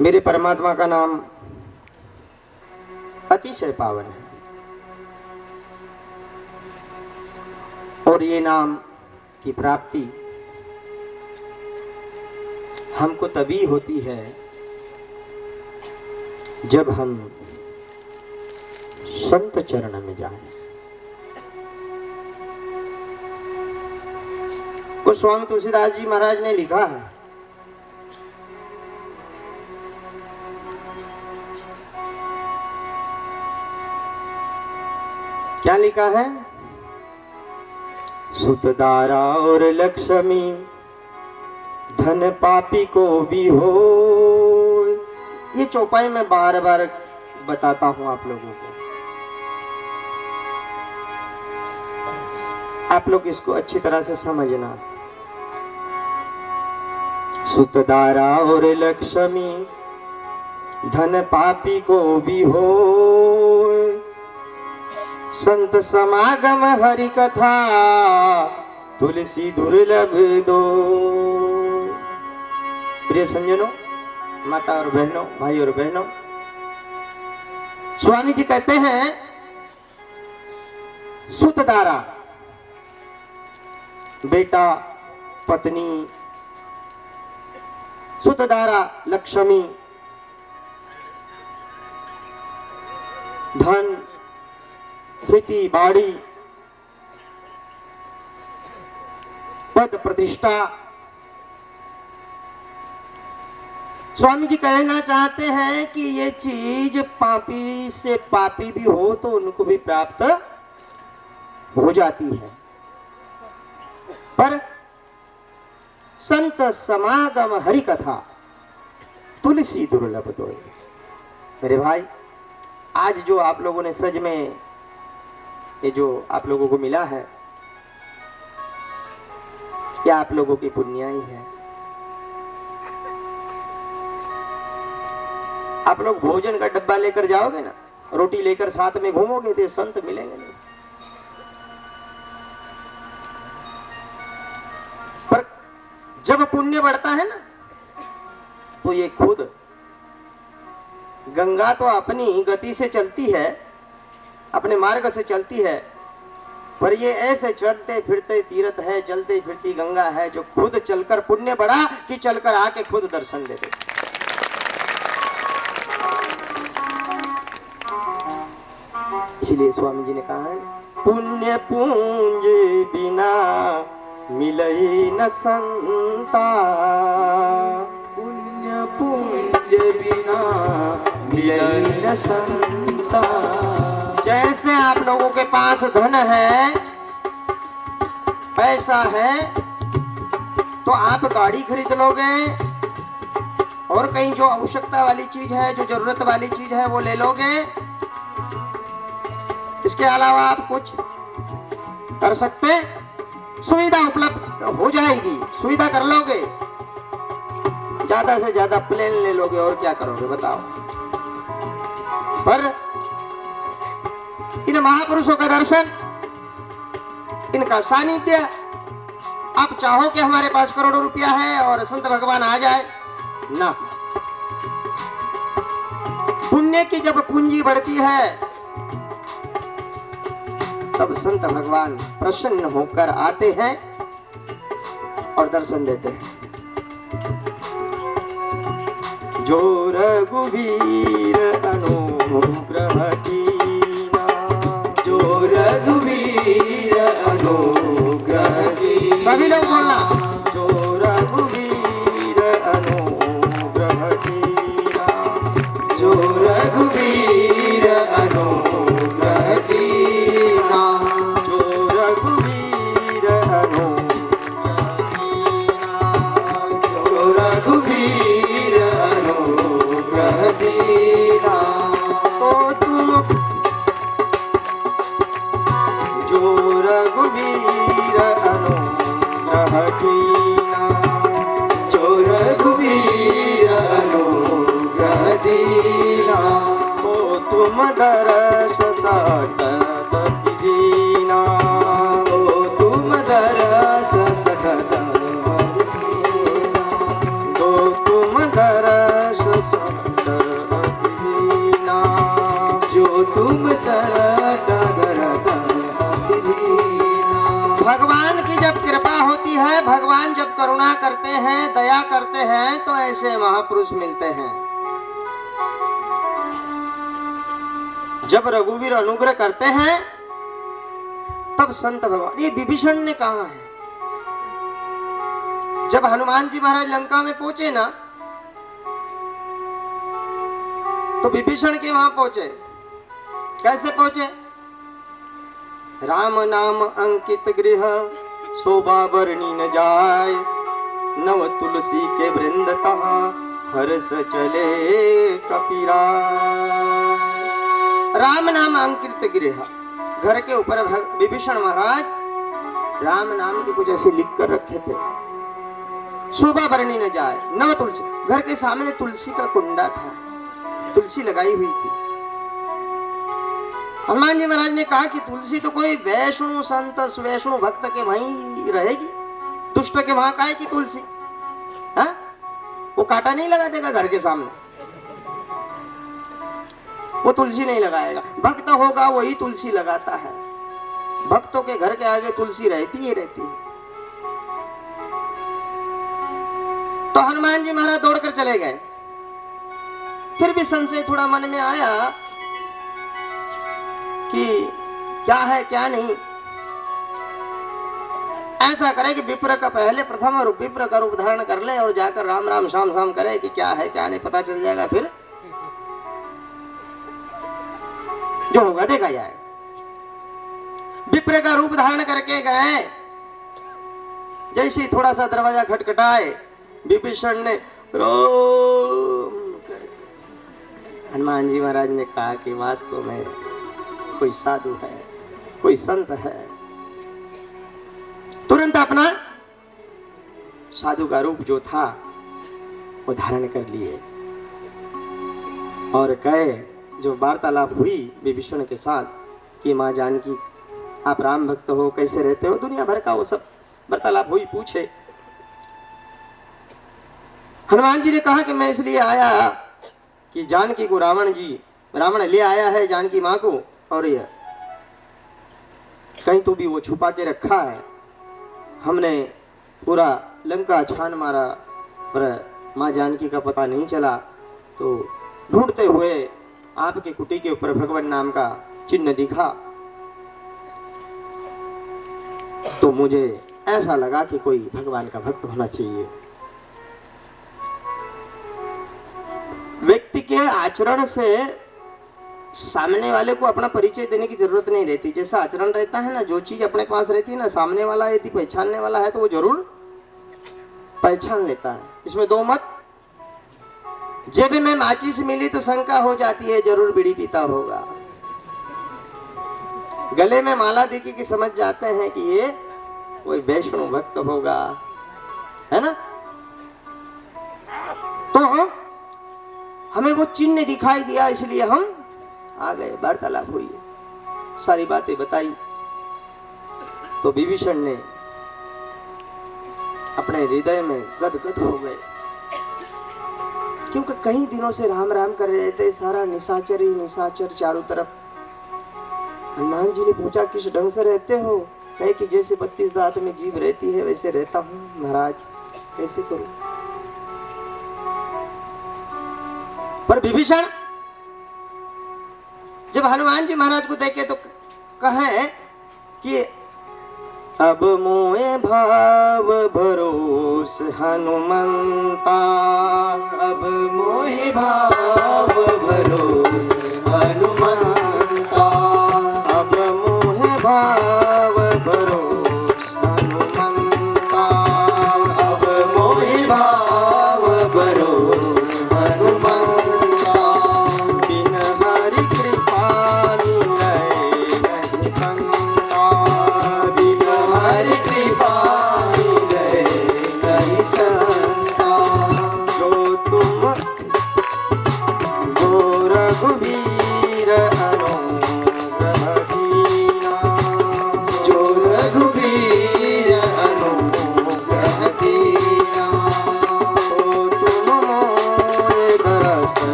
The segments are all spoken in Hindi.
मेरे परमात्मा का नाम अतिशय पावन है और ये नाम की प्राप्ति हमको तभी होती है जब हम संत चरण में जाएं। गोस्वामी तुलसीदास जी महाराज ने लिखा है, क्या लिखा है? सुतदारा और लक्ष्मी धन पापी को भी हो। ये चौपाई मैं बार बार बताता हूं आप लोगों को, आप लोग इसको अच्छी तरह से समझना। सुतदारा और लक्ष्मी धन पापी को भी हो, संत समागम हरि कथा तुलसी दुर्लभ दो। प्रिय संजनों, माता और बहनों, भाई और बहनों, स्वामी जी कहते हैं सुतदारा बेटा पत्नी, सुतदारा लक्ष्मी, धन खेती बाड़ी, पद प्रतिष्ठा। स्वामी जी कहना चाहते हैं कि ये चीज पापी से पापी भी हो तो उनको भी प्राप्त हो जाती है, पर संत समागम हरि कथा तुलसी दुर्लभ दो। मेरे भाई, आज जो आप लोगों ने सज में ये जो आप लोगों को मिला है, क्या आप लोगों की पुण्याई है। आप लोग भोजन का डब्बा लेकर जाओगे ना, रोटी लेकर साथ में घूमोगे तो संत मिलेंगे नहीं। पर जब पुण्य बढ़ता है ना, तो ये खुद गंगा तो अपनी गति से चलती है, अपने मार्ग से चलती है, पर ये ऐसे चलते फिरते तीर्थ है, चलते फिरती गंगा है जो खुद चलकर पुण्य बढ़ा कि चलकर आके खुद दर्शन दे दे। इसलिए स्वामी जी ने कहा है, पुण्य पूंज बिना मिलई न संता, पुण्य पूंज बिना मिलई न संता। जैसे आप लोगों के पास धन है, पैसा है, तो आप गाड़ी खरीद लोगे और कहीं जो आवश्यकता वाली चीज है, जो जरूरत वाली चीज है वो ले लोगे। इसके अलावा आप कुछ कर सकते, सुविधा उपलब्ध हो जाएगी, सुविधा कर लोगे। ज्यादा से ज्यादा प्लेन ले लोगे और क्या करोगे बताओ। पर इन महापुरुषों का दर्शन, इनका सानिध्य, आप चाहो कि हमारे पास करोड़ों रुपया है और संत भगवान आ जाए ना। पुण्य की जब पूंजी बढ़ती है तब संत भगवान प्रसन्न होकर आते हैं और दर्शन देते हैं। जो रघुवीर अनुग्रह कीना, जो रघुवीर अनुग्रह कीना, सभी लोग बोलना, जो रघुवीर अनुग्रह कीना, जो रघुवीर अनुग्रह कीना, जो रघुवीर अनुग्रह कीना, जो रघुवीर अनुग्रह कीना। तो तुम जो रघुवीर अनुग्रह कीना, जो रघुवीर अनुग्रह दीना, तो तुम दरस सकत दीना, तो तुम दरस सकत दीना, तो तुम दरस सकत भगवान जब करुणा करते हैं, दया करते हैं, तो ऐसे महापुरुष मिलते हैं। जब रघुवीर अनुग्रह करते हैं तब संत भगवान। ये विभीषण ने कहा है, जब हनुमान जी महाराज लंका में पहुंचे ना, तो विभीषण के वहां पहुंचे। कैसे पहुंचे? राम नाम अंकित गृह शोभा बरनी न जाय, नव तुलसी के वृंद तहाँ हर्ष चले कपीरा। राम नाम अंकित गृह, घर के ऊपर विभीषण महाराज राम नाम के कुछ ऐसे लिख कर रखे थे। शोभा बरनी न जाए, नव तुलसी, घर के सामने तुलसी का कुंडा था, तुलसी लगाई हुई थी। हनुमान जी महाराज ने कहा कि तुलसी तो कोई वैष्णु संत वैष्णु भक्त के वहीं रहेगी, दुष्ट के वहां काहे की तुलसी? हा? वो कांटा नहीं लगा देगा घर के सामने, वो तुलसी नहीं लगाएगा। भक्त होगा वही तुलसी लगाता है, भक्तों के घर के आगे तुलसी रहती ही रहती है। तो हनुमान जी महाराज दौड़कर चले गए। फिर भी संशय थोड़ा मन में आया कि क्या है क्या नहीं। ऐसा करे कि विप्र का पहले प्रथम रूप विप्र का रूप धारण कर ले और जाकर राम राम शाम शाम करे कि क्या है क्या नहीं, पता चल जाएगा, फिर जो होगा देखा जाए। विप्र का रूप धारण करके गए। जैसे ही थोड़ा सा दरवाजा खटखटाए, विभीषण ने रोम कर, हनुमान जी महाराज ने कहा कि वास्तव में कोई साधु है, कोई संत है। तुरंत अपना साधु का रूप जो था वो धारण कर लिए और कहे, जो वार्तालाप हुई विभीषण के साथ कि माँ जानकी आप राम भक्त हो, कैसे रहते हो, दुनिया भर का वो सब वार्तालाप हुई, पूछे। हनुमान जी ने कहा कि मैं इसलिए आया कि जानकी को रावण ले आया है, जानकी माँ को, और यह कहीं तो भी वो छुपा के रखा है। हमने पूरा लंका छान मारा पर माँ जानकी का पता नहीं चला, तो ढूंढते हुए आपके कुटी के ऊपर भगवान नाम का चिन्ह दिखा, तो मुझे ऐसा लगा कि कोई भगवान का भक्त होना चाहिए। व्यक्ति के आचरण से सामने वाले को अपना परिचय देने की जरूरत नहीं रहती। जैसा आचरण रहता है ना, जो चीज अपने पास रहती है ना, सामने वाला यदि पहचानने वाला है तो वो जरूर पहचान लेता है, इसमें दो मत। जेब में माचिस मिली तो शंका हो जाती है, जरूर बीड़ी पीता होगा। गले में माला देखी कि समझ जाते हैं कि ये कोई वैष्णव भक्त होगा, है ना। तो हमें वो चिन्ह दिखाई दिया, इसलिए हम आ गए। वार्तालाप हुई, सारी बातें बताई। तो विभीषण ने अपने हृदय में गदगद हो गए, क्योंकि कई दिनों से राम राम कर रहे थे, सारा निशाचर ही निशाचर चारों तरफ। हनुमान जी ने पूछा किस ढंग से रहते हो? कहे कि जैसे 32 दांत में जीभ रहती है वैसे रहता हूँ महाराज, कैसे करूं? पर विभीषण जब हनुमान जी महाराज को देखे तो कहे कि अब मोए भाव भरोस हनुमंता, अब मोहे भाव भरोस हनुमंता, अब मोहे भाव भरोस हनुमंता, अब मोहे भाव भरोस हनुमंता, बिन हरि कृपा मिलै नहीं संता, बिन हरि कृपा मिलै नहीं संता, जो तुम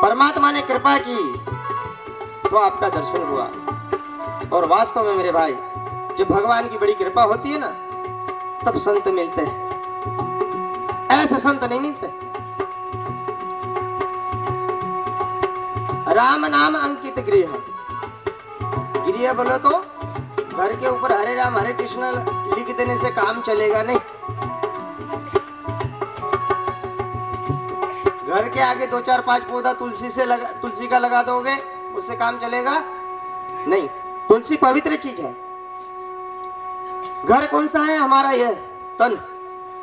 परमात्मा ने कृपा की तो आपका दर्शन हुआ। और वास्तव में मेरे भाई, जब भगवान की बड़ी कृपा होती है ना, तब संत मिलते हैं, ऐसे संत नहीं मिलते। राम नाम अंकित गृह, गृह बोलो तो घर के ऊपर हरे राम हरे कृष्ण लिख देने से काम चलेगा नहीं। घर के आगे 2-4-5 पौधा तुलसी का लगा दोगे, उससे काम चलेगा नहीं। तुलसी पवित्र चीज है। घर कौन सा है? हमारा यह तन,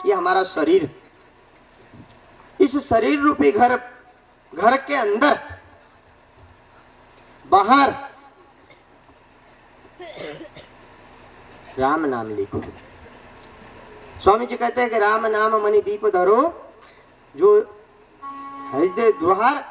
ये हमारा शरीर। इस शरीर रूपी घर के अंदर बाहर राम नाम लिखो। स्वामी जी कहते हैं कि राम नाम मणि दीप धरो, जो हृदय द्वार